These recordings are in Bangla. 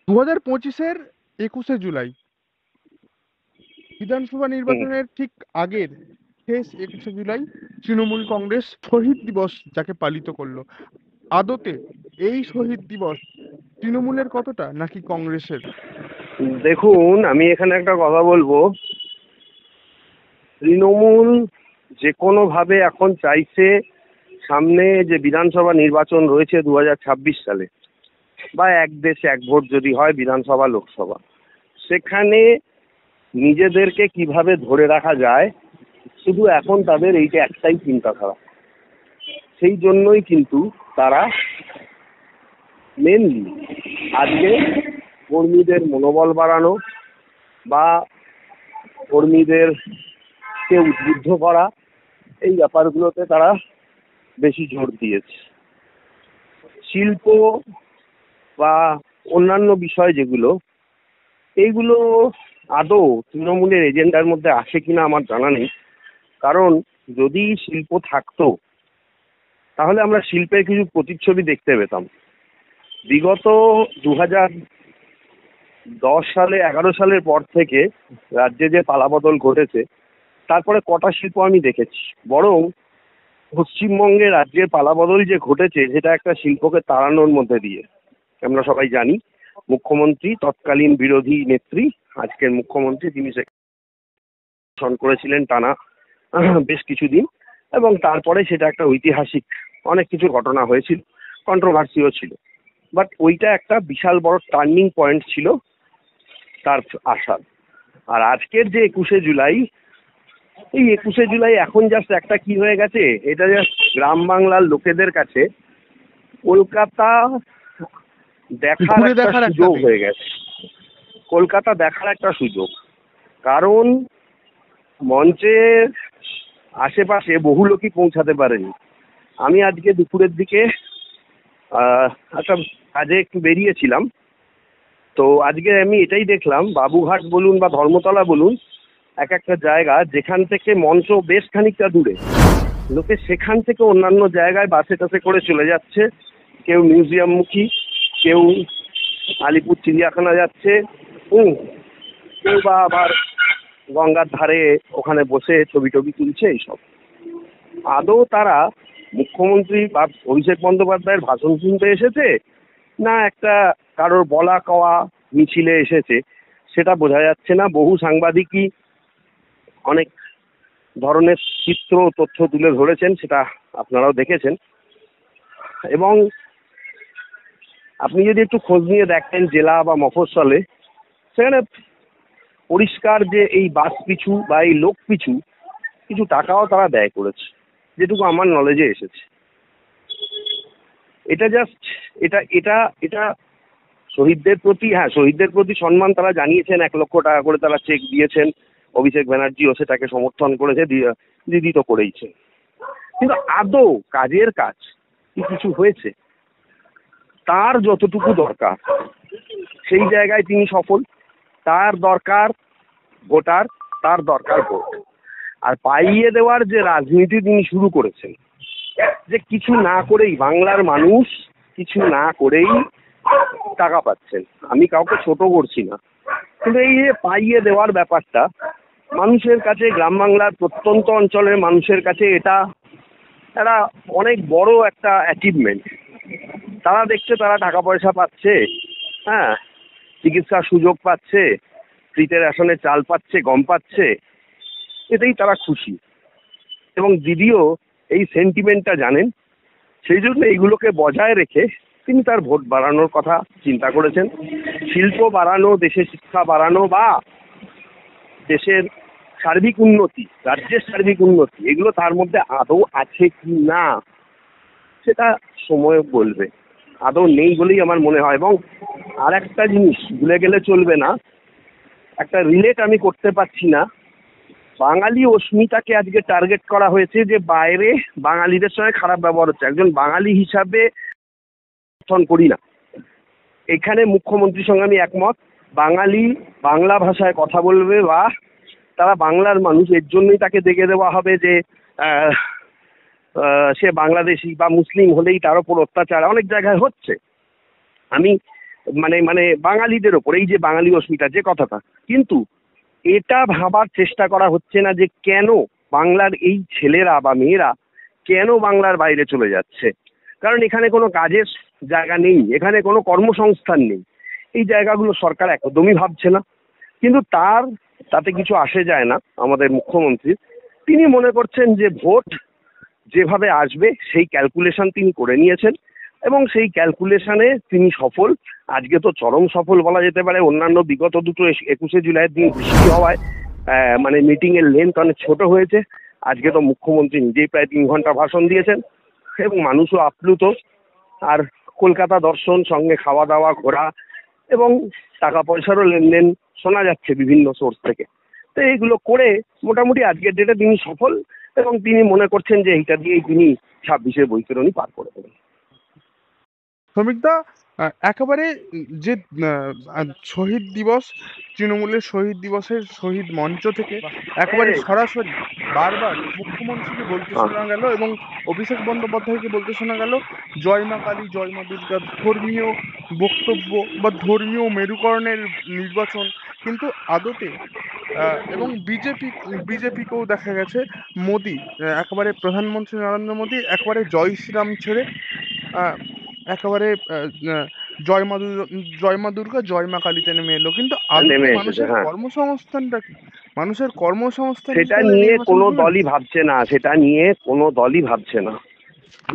2025-এর 21শে জুলাই বিধানসভা হুম। নির্বাচনের ঠিক আগের শেষ 21শে জুলাই তৃণমূল কংগ্রেস শহীদ দিবস যাকে পালিত করলো। আদতে এই শহীদ দিবস তৃণমূলের কতটা নাকি কংগ্রেসের? দেখুন, আমি এখানে একটা কথা বলবো। তৃণমূল যে কোনোভাবে এখন চাইছে সামনে যে বিধানসভা নির্বাচন রয়েছে 2026 সালে, বা এক দেশ এক ভোট যদি হয় বিধানসভা লোকসভা, সেখানে নিজেদেরকে কিভাবে ধরে রাখা যায়, শুধু এখন তাদের এইটা একটাই চিন্তাধারা। সেই জন্যই কিন্তু তারা মেনলি আজকে কর্মীদের মনোবল বাড়ানো বা কর্মীদেরকে উদ্বুদ্ধ করা, এই ব্যাপারগুলোতে তারা বেশি জোর দিয়েছে। শিল্প বা অন্যান্য বিষয় যেগুলো, এইগুলো আদৌ তৃণমূলের এজেন্ডার মধ্যে আসে কিনা আমার জানা নেই। কারণ যদি শিল্প থাকতো তাহলে আমরা শিল্পের কিছু প্রতিচ্ছবি দেখতে পেতাম। বিগত 2010 সালে 11 সালের পর থেকে রাজ্যে যে পালাবদল ঘটেছে, তারপরে কটা শিল্প আমি দেখেছি। বরং পশ্চিমবঙ্গে রাজ্যের পালাবদল যে ঘটেছে সেটা একটা শিল্পকে তাড়ানোর মধ্যে দিয়ে। আমরা সবাই জানি মুখ্যমন্ত্রী, তৎকালীন বিরোধী নেত্রী, আজকের মুখ্যমন্ত্রী, তিনি শাসন করেছিলেন টানা বেশ কিছুদিন, এবং তারপরে সেটা একটা ঐতিহাসিক অনেক কিছু ঘটনা হয়েছিল, কন্ট্রোভার্সিও ছিল। বাট ওইটা একটা বিশাল বড় টার্নিং পয়েন্ট ছিল তার আসার। আর আজকের যে 21শে জুলাই, এই 21শে জুলাই এখন জাস্ট একটা কি হয়ে গেছে, এটা জাস্ট গ্রাম বাংলার লোকেদের কাছে কলকাতা দেখার ঘুরে একটা দেখার একটা সুযোগ দিন। হয়ে গেছে। কলকাতা দেখার একটা সুযোগ। কারণ মঞ্চের আশেপাশে বহু লোকই পৌঁছাতে পারেনি। আমি আজকে দুপুরের দিকে একটা কাজে একটু বেরিয়েছিলাম। তো আজকে আমি এটাই দেখলাম, বাবুঘাট বলুন বা ধর্মতলা বলুন, এক একটা জায়গা যেখান থেকে মঞ্চ বেশ খানিকটা দূরে, লোকে সেখান থেকে অন্যান্য জায়গায় বাসে টাসে করে চলে যাচ্ছে। কেউ মিউজিয়ামমুখী, কেউ আলিপুর চিড়িয়াখানা যাচ্ছে, কেউ বা আবার গঙ্গার ধারে ওখানে বসে ছবি টবি তুলছে। এইসব আদৌ তারা মুখ্যমন্ত্রী বা অভিষেক বন্দ্যোপাধ্যায়ের ভাষণ শুনতে এসেছে, না একটা কারোর বলা কওয়া মিছিলে এসেছে, সেটা বোঝা যাচ্ছে না। বহু সাংবাদিকই অনেক ধরনের চিত্র তথ্য তুলে ধরেছেন, সেটা আপনারাও দেখেছেন। এবং আপনি যদি একটু খোঁজ নিয়ে দেখেন জেলা বা মফস্বলে, সেখানে পরিষ্কার যে এই বাস পিছু বা এই লোক পিছু কিছু টাকাও তারা ব্যয় করেছে, যেটুকু আমার নলেজে এসেছে। এটা জাস্ট এটা এটা এটা শহীদদের প্রতি, হ্যাঁ, শহীদদের প্রতি সম্মান তারা জানিয়েছেন। 1 লক্ষ টাকা করে তারা চেক দিয়েছেন। অভিষেক ব্যানার্জিও সেটাকে সমর্থন করেছে, দিদি তো করেইছে। কিন্তু আদৌ কাজের কাজ কি কিছু হয়েছে? তার যতটুকু দরকার সেই জায়গায় তিনি সফল। তার দরকার ভোটার, তার দরকার ভোট। আর পাইয়ে দেওয়ার যে রাজনীতি তিনি শুরু করেছেন, যে কিছু না করেই বাংলার মানুষ কিছু না করেই টাকা পাচ্ছেন, আমি কাউকে ছোট করছি না, কিন্তু এই যে পাইয়ে দেওয়ার ব্যাপারটা মানুষের কাছে, গ্রাম বাংলার প্রত্যন্ত অঞ্চলের মানুষের কাছে এটা একটা অনেক বড় একটা অ্যাচিভমেন্ট। তারা দেখছে তারা টাকা পয়সা পাচ্ছে, হ্যাঁ, চিকিৎসার সুযোগ পাচ্ছে, ফ্রিতে রেশনের চাল পাচ্ছে, গম পাচ্ছে, এতেই তারা খুশি। এবং দিদিও এই সেন্টিমেন্টটা জানেন, সেই জন্য এইগুলোকে বজায় রেখে তিনি তার ভোট বাড়ানোর কথা চিন্তা করেছেন। শিল্প বাড়ানো, দেশের শিক্ষা বাড়ানো বা দেশের সার্বিক উন্নতি, রাজ্যের সার্বিক উন্নতি, এগুলো তার মধ্যে আদৌ আছে কি না সেটা সময় বলবে। আদৌ নেই বলেই আমার মনে হয়। এবং আর একটা জিনিস ভুলে গেলে চলবে না, একটা রিলেট আমি করতে পারছি না। বাঙালি অস্মিতাকে আজকে টার্গেট করা হয়েছে যে বাইরে বাঙালিদের সঙ্গে খারাপ ব্যবহার হচ্ছে। একজন বাঙালি হিসাবে সমর্থন করি না। এখানে মুখ্যমন্ত্রীর সঙ্গে আমি একমত। বাঙালি বাংলা ভাষায় কথা বলবে বা তারা বাংলার মানুষ, এর জন্যই তাকে দেখে দেওয়া হবে যে আহ, সে বাংলাদেশি বা মুসলিম হলেই তার উপর অত্যাচার অনেক জায়গায় হচ্ছে। আমি মানে মানে বাঙালিদের ওপর, এই যে বাঙালি অস্মিতা যে কথাটা, কিন্তু এটা ভাবার চেষ্টা করা হচ্ছে না যে কেন বাংলার এই ছেলেরা বা মেয়েরা কেন বাংলার বাইরে চলে যাচ্ছে। কারণ এখানে কোনো কাজের জায়গা নেই, এখানে কোনো কর্মসংস্থান নেই। এই জায়গাগুলো সরকার একদমই ভাবছে না। কিন্তু তাতে কিছু আসে যায় না আমাদের মুখ্যমন্ত্রী। তিনি মনে করছেন যে ভোট যেভাবে আসবে সেই ক্যালকুলেশন তিনি করে নিয়েছেন এবং সেই ক্যালকুলেশনে তিনি সফল। আজকে তো চরম সফল বলা যেতে পারে। অন্যান্য বিগত দুটো 21শে জুলাইয়ের দিন বৃষ্টি হওয়ায় মানে মিটিং এর লেন্থ অনেক ছোট হয়েছে। আজকে তো মুখ্যমন্ত্রী নিজেই প্রায় 3 ঘন্টা ভাষণ দিয়েছেন এবং মানুষও আপ্লুত। আর কলকাতা দর্শন, সঙ্গে খাওয়া দাওয়া, ঘোরা এবং টাকা পয়সারও লেনদেন শোনা যাচ্ছে বিভিন্ন সোর্স থেকে। তো এইগুলো করে মোটামুটি আজকের ডেটে তিনি সফল এবং তিনি মনে করছেন যে এইটা দিয়েই তিনি 26-এর বৈতরণী পার করে দেবেন। শ্রমিকদা, একেবারে যে শহীদ দিবস, তৃণমূলের শহীদ দিবসের শহীদ মঞ্চ থেকে একেবারে সরাসরি বারবার মুখ্যমন্ত্রীকে বলতে শোনা গেল এবং অভিষেক বন্দ্যোপাধ্যায়কে বলতে শোনা গেল জয় মা কালী, জয় মা দুর্গা, ধর্মীয় বক্তব্য বা ধর্মীয় মেরুকরণের নির্বাচন। কিন্তু আদতে এবং বিজেপিকেও দেখা গেছে মোদি, একেবারে প্রধানমন্ত্রী নরেন্দ্র মোদি একেবারে জয় শ্রীরাম ছেড়ে আহ, একেবারে জয় মা দুর্গা, জয় মা কালীতে নেমে এলো। কিন্তু আদতে নেমে এসেছে, মানুষের হ্যাঁ। কর্মসংস্থানটা কি? মানুষের কর্মসংস্থান কি সেটা তাহলে নিয়ে নির্বাচন কোনো করবে না? দলই ভাবছে না, সেটা নিয়ে কোনো দলই ভাবছে না।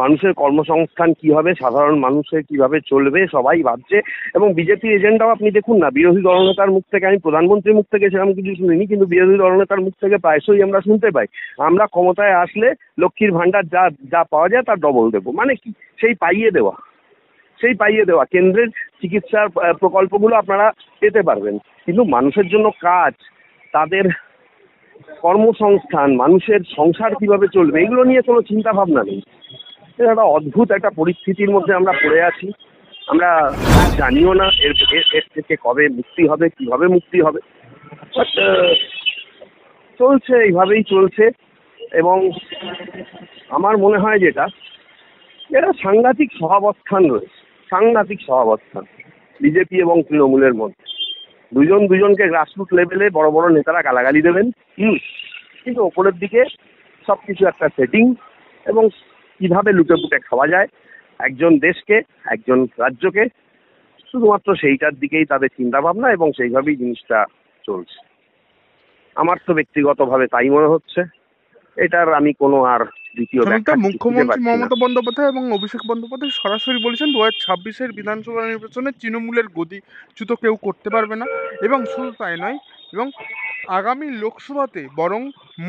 মানুষের কর্মসংস্থান কি হবে, সাধারণ মানুষের কিভাবে চলবে, সবাই ভাবছে। এবং বিজেপি এজেন্ডাও আপনি দেখুন না, বিরোধী দলনেতার মুখ থেকে, আমি প্রধানমন্ত্রীর মুখ থেকে সেরকম কিছু শুনিনি, কিন্তু বিরোধী দলনেতার মুখ থেকে প্রায়শই আমরা শুনতে পাই আমরা ক্ষমতায় আসলে লক্ষ্মীর ভান্ডার যা যা পাওয়া যায় তার ডবল দেবো। মানে কি? সেই পাইয়ে দেওয়া কেন্দ্রের চিকিৎসার প্রকল্পগুলো আপনারা পেতে পারবেন, কিন্তু মানুষের জন্য কাজ, তাদের কর্মসংস্থান, মানুষের সংসার কিভাবে চলবে, এগুলো নিয়ে কোনো চিন্তা ভাবনা নেই। এটা একটা অদ্ভুত একটা পরিস্থিতির মধ্যে আমরা পড়ে আছি। আমরা জানিও না এর থেকে কবে মুক্তি হবে, কিভাবে মুক্তি হবে। বাট চলছে, এইভাবেই চলছে। এবং আমার মনে হয় যেটা সাংঘাতিক সহাবস্থান রয়েছে, সাংঘাতিক সহাবস্থান বিজেপি এবং তৃণমূলের মধ্যে। দুজনকে গ্রাসরুট লেভেলে বড় বড় নেতারা গালাগালি দেবেন, কিন্তু ওপরের দিকে সবকিছু একটা সেটিং এবং কিভাবে লুটেপুটে খাওয়া যায় একজন দেশকে, একজন রাজ্যকে, শুধুমাত্র সেইটার দিকেই তাদের চিন্তা ভাবনা এবং সেইভাবেই জিনিসটা চলছে। আমার তো ব্যক্তিগতভাবে তাই মনে হচ্ছে। এটার আমি কোনো আর দ্বিতীয় শ্রমিকদা, ব্যাখ্যা কিছু খুঁজে মুখ্যমন্ত্রী পাচ্ছি না। মমতা বন্দ্যোপাধ্যায় এবং অভিষেক বন্দ্যোপাধ্যায় সরাসরি বলেছেন 2026-এর বিধানসভা নির্বাচনে তৃণমূলের গদিচ্যুত কেউ করতে পারবে না। এবং শুধু তাই নয়, এবং আগামী লোকসভাতে বরং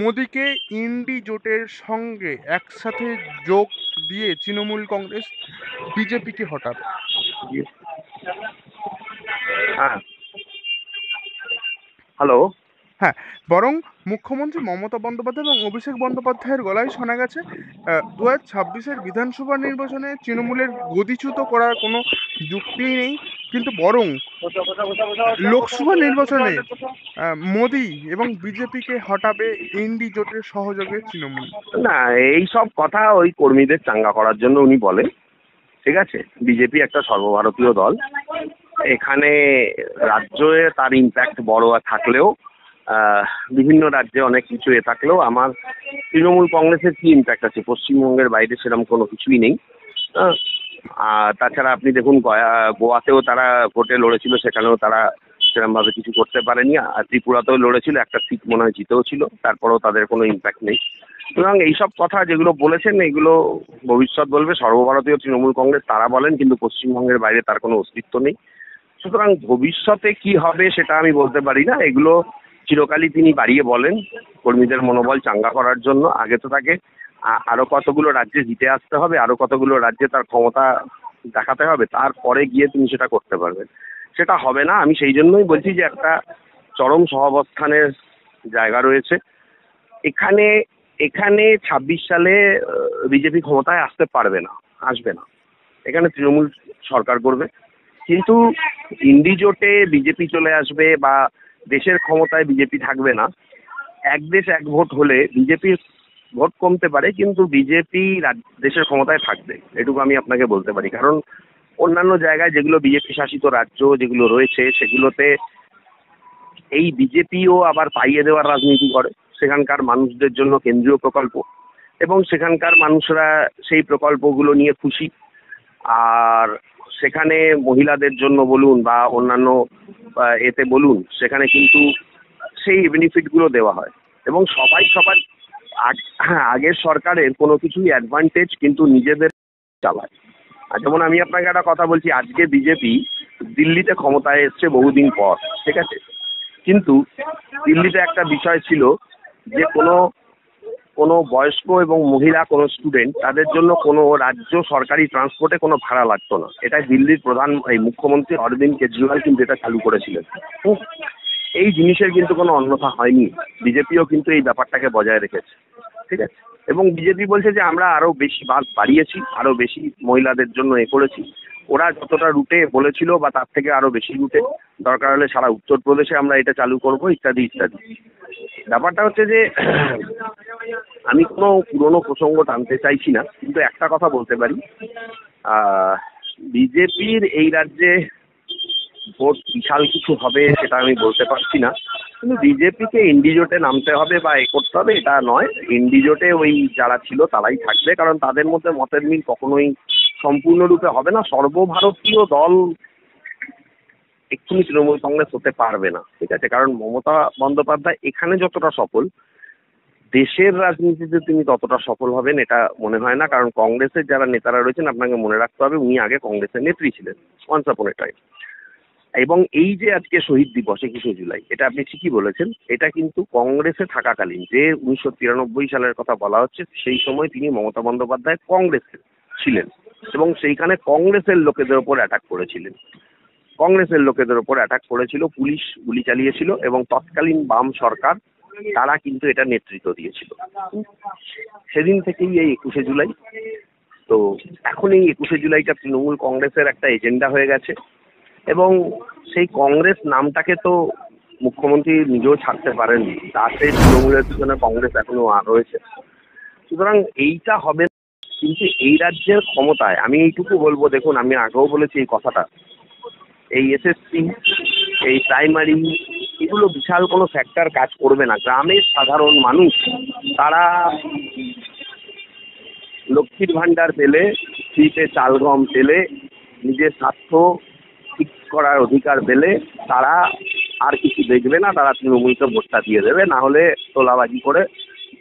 মোদিকে ইন্ডি জোটের সঙ্গে একসাথে যোগ দিয়ে তৃণমূল কংগ্রেস বিজেপিকে হটাবে। হ্যাঁ, হ্যালো। হ্যাঁ, বরং মুখ্যমন্ত্রী মমতা বন্দ্যোপাধ্যায় এবং অভিষেক বন্দ্যোপাধ্যায়ের গলায় শোনা গেছে 2026-এর বিধানসভা নির্বাচনে তৃণমূলের গদিচ্যুত করার কোনো যুক্তিই নেই, কিন্তু বরং লোকসভা নির্বাচনে মোদি এবং বিজেপিকে হটাবে ইন্ডি জোটের সহযোগে তৃণমূল। না, এই সব কথা ওই কর্মীদের চাঙ্গা করার জন্য উনি বলেন। ঠিক আছে, বিজেপি একটা সর্বভারতীয় দল। এখানে রাজ্যে তার ইম্প্যাক্ট বড় থাকলেও, বিভিন্ন রাজ্যে অনেক কিছু থাকলেও আমার তৃণমূল কংগ্রেসের কি ইম্প্যাক্ট আছে পশ্চিমবঙ্গের বাইরে? সেরকম কোনো কিছুই নেই। আর তাছাড়া আপনি দেখুন গোয়াতেও তারা ভোটে লড়েছিল, সেখানেও তারা সেরকমভাবে কিছু করতে পারেনি। আর ত্রিপুরাতেও লড়েছিল, একটা সিট মনে হয় জিতেও ছিল, তারপরেও তাদের কোনো ইম্প্যাক্ট নেই। সুতরাং এইসব কথা যেগুলো বলেছেন এগুলো ভবিষ্যৎ বলবে। সর্বভারতীয় তৃণমূল কংগ্রেস তারা বলেন, কিন্তু পশ্চিমবঙ্গের বাইরে তার কোনো অস্তিত্ব নেই। সুতরাং ভবিষ্যতে কি হবে সেটা আমি বলতে পারি না। এগুলো চিরকালই তিনি বাড়িয়ে বলেন কর্মীদের মনোবল চাঙ্গা করার জন্য। আগে তো তাকে আরো কতগুলো রাজ্যে জিতে আসতে হবে, আরো কতগুলো রাজ্যে তার ক্ষমতা দেখাতে হবে, তারপরে গিয়ে তিনি সেটা করতে পারবেন। সেটা হবে না। আমি সেই জন্যই বলছি যে একটা চরম সহাবস্থানের জায়গা রয়েছে এখানে। 26 সালে বিজেপি ক্ষমতায় আসতে পারবে না, আসবে না। এখানে তৃণমূল সরকার করবে। কিন্তু ইন্ডি জোটে বিজেপি চলে আসবে বা দেশের ক্ষমতায় বিজেপি থাকবে না। এক দেশ এক ভোট হলে বিজেপির ভোট কমতে পারে, কিন্তু বিজেপি দেশের ক্ষমতায় থাকবে, এটুকু আমি আপনাকে বলতে পারি। কারণ অন্যান্য জায়গায় যেগুলো বিজেপি শাসিত রাজ্য যেগুলো রয়েছে সেগুলোতে এই বিজেপিও আবার পাইয়ে দেওয়ার রাজনীতি করে, সেখানকার মানুষদের জন্য কেন্দ্রীয় প্রকল্প, এবং সেখানকার মানুষরা সেই প্রকল্পগুলো নিয়ে খুশি। আর সেখানে মহিলাদের জন্য বলুন বা অন্যান্য এতে বলুন, সেখানে কিন্তু সেই বেনিফিটগুলো দেওয়া হয় এবং সবাই সবার আগের সরকারের কোনো কিছুই অ্যাডভান্টেজ কিন্তু নিজেদের চালায়। আর যেমন আমি আপনাকে একটা কথা বলছি, আজকে বিজেপি দিল্লিতে ক্ষমতায় এসছে বহুদিন পর, ঠিক আছে, কিন্তু দিল্লিতে একটা বিষয় ছিল যে কোনো বয়স্ক এবং মহিলা কোনো স্টুডেন্ট তাদের জন্য কোনো রাজ্য সরকারি ট্রান্সপোর্টে কোনো ভাড়া লাগতো না। এটা দিল্লির মুখ্যমন্ত্রী অরবিন্দ কেজরিওয়াল কিন্তু এটা চালু করেছিলেন। এই জিনিসের কিন্তু কোনো অন্যথা হয়নি, বিজেপিও কিন্তু এই ব্যাপারটাকে বজায় রেখেছে, ঠিক আছে। এবং বিজেপি বলছে যে আমরা আরও বেশি বাস বাড়িয়েছি, আরও বেশি মহিলাদের জন্য করেছি। ওরা যতটা রুটে বলেছিল বা তার থেকে আরও বেশি রুটে, দরকার হলে সারা উত্তরপ্রদেশে আমরা এটা চালু করব, ইত্যাদি ইত্যাদি। ব্যাপারটা হচ্ছে যে আমি কোনো পুরনো প্রসঙ্গ টানতে চাইছি না, কিন্তু একটা কথা বলতে পারি, বিজেপির এই রাজ্যে ভোট বিশাল কিছু হবে সেটা আমি বলতে পারছি না, কিন্তু বিজেপিকে ইন্ডিজোটে নামতে হবে বা করতে হবে এটা নয়। ইন্ডিজোটে ওই যারা ছিল তারাই থাকবে, কারণ তাদের মধ্যে মতের মিল কখনোই সম্পূর্ণরূপে হবে না। সর্বভারতীয় দল এক্ষুনি তৃণমূল কংগ্রেস হতে পারবে না, ঠিক আছে, কারণ মমতা বন্দ্যোপাধ্যায় এখানে যতটা সফল, দেশের রাজনীতিতে তিনি ততটা সফল হবেন এটা মনে হয় না। কারণ কংগ্রেসের যারা নেতারা রয়েছেন, আপনাকে মনে রাখতে হবে উনি আগে কংগ্রেসের নেত্রী ছিলেন ওয়ান্স আপন এ টাইম। এবং এই যে আজকে শহীদ দিবস 21শে জুলাই, এটা আপনি ঠিকই বলেছেন, এটা কিন্তু কংগ্রেসে থাকাকালীন, যে 1993 সালের কথা বলা হচ্ছে, সেই সময় তিনি মমতা বন্দ্যোপাধ্যায় কংগ্রেসে ছিলেন এবং সেইখানে কংগ্রেসের লোকেদের ওপর অ্যাটাক করেছিলেন। কংগ্রেসের লোকেদের ওপর অ্যাটাক করেছিল, পুলিশ গুলি চালিয়েছিল এবং তৎকালীন বাম সরকার তারা কিন্তু এটা নেতৃত্ব দিয়েছিল। সেদিন থেকেই এই 21শে জুলাই, তো এখন এই 21শে জুলাইটা তৃণমূল কংগ্রেসের একটা এজেন্ডা হয়ে গেছে এবং সেই কংগ্রেস নামটাকে তো মুখ্যমন্ত্রী নিজেও ছাড়তে পারেন, তাতে তৃণমূলের পিছনে কংগ্রেস এখনো রয়েছে। সুতরাং এইটা হবে, কিন্তু এই রাজ্যের ক্ষমতায় আমি এইটুকু বলবো, দেখুন আমি আগেও বলেছি এই কথাটা, এই এসএসসি, এই প্রাইমারি, এগুলো বিশাল কোনো ফ্যাক্টর কাজ করবে না। গ্রামের সাধারণ মানুষ তারা লক্ষ্মীর ভাণ্ডার পেলে, ফ্রিতে চাল গম পেলে, নিজের স্বার্থ ঠিক করার অধিকার পেলে তারা আর কিছু দেখবে না, তারা তৃণমূলকে ভোটটা দিয়ে দেবে, না হলে তোলাবাজি করে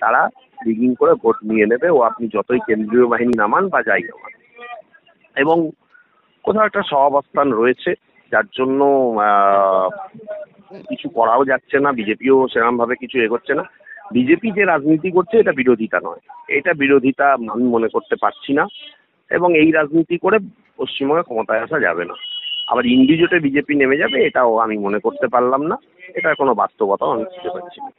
তারা রিগিং করে ভোট নিয়ে নেবে। ও আপনি যতই কেন্দ্রীয় বাহিনী নামান বা যাই নামান, এবং কোথাও একটা সহাবস্থান রয়েছে যার জন্য কিছু করাও যাচ্ছে না, বিজেপিও সেরকমভাবে কিছু এগোচ্ছে না। বিজেপি যে রাজনীতি করছে এটা বিরোধিতা নয়, এটা বিরোধিতা আমি মনে করতে পারছি না, এবং এই রাজনীতি করে পশ্চিমবঙ্গে ক্ষমতায় আসা যাবে না। আবার ইন্ডিজোটে বিজেপি নেমে যাবে এটাও আমি মনে করতে পারলাম না, এটার কোনো বাস্তবতাও আমি খুঁজে পাচ্ছি না।